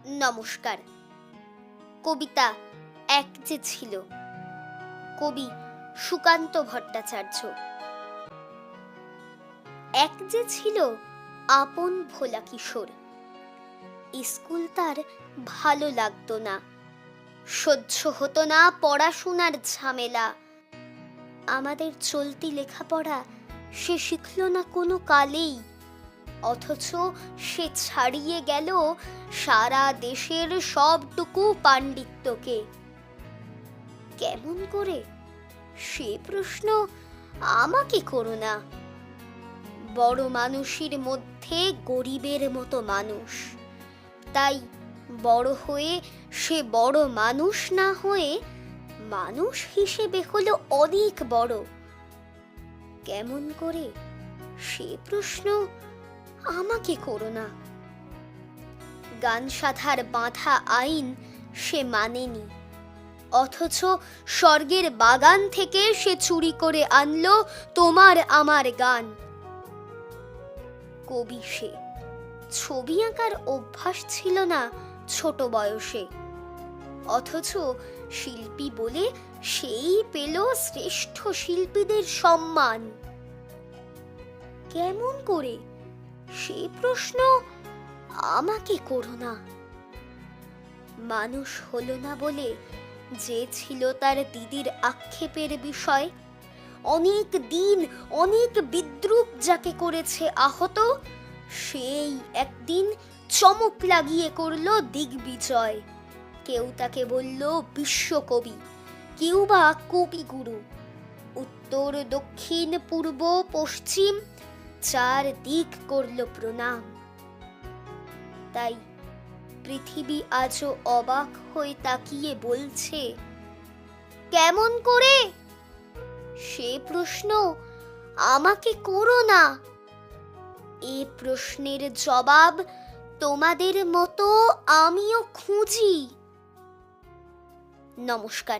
নমস্কার। কবিতা এক যে ছিল, কবি সুকান্ত ভট্টাচার্য। এক যে ছিল আপন ভোলা কিশোর, স্কুল তার ভালো লাগতো না, সহ্য হতো না পড়াশোনার ঝামেলা। আমাদের চলতি লেখাপড়া সে শিখল না কোনো কালেই, অথচ সে ছাড়িয়ে গেল সারা দেশের সবটুকু পাণ্ডিত্যকে। কেমন করে, সে প্রশ্ন আমাকে করো না। বড় মানুষের মধ্যে গরিবের মতো মানুষ, তাই বড় হয়ে সে বড় মানুষ না হয়ে মানুষ হিসেবে হলো অনেক বড়। কেমন করে, সে প্রশ্ন আমাকে করো না। গান সাধার বাঁধা আইন সে মানেনি, অথচ স্বর্গের বাগান থেকে সে চুরি করে আনলো তোমার আমার গান। কবি সে, ছবি আঁকার অভ্যাস ছিল না ছোট বয়সে, অথচ শিল্পী বলে সেই পেল শ্রেষ্ঠ শিল্পীদের সম্মান। কেমন করে, সে প্রশ্ন আমাকে করো না। মানুষ হলো না বলে যে ছিল তার দিদির আক্ষেপের বিষয়, অনেক দিন অনেক বিদ্রূপ যাকে করেছে আহত, সেই একদিন চমক লাগিয়ে করলো দিগ্বিজয়। কেউ তাকে বলল বিশ্বকবি, কেউ বা কবিগুরু। উত্তর দক্ষিণ পূর্ব পশ্চিম চার দিক করল প্রণাম। তাই পৃথিবী আজও অবাক হয়ে তাকিয়ে বলছে, কেমন করে, সে প্রশ্ন আমাকে করো না। এ প্রশ্নের জবাব তোমাদের মতো আমিও খুঁজি। নমস্কার।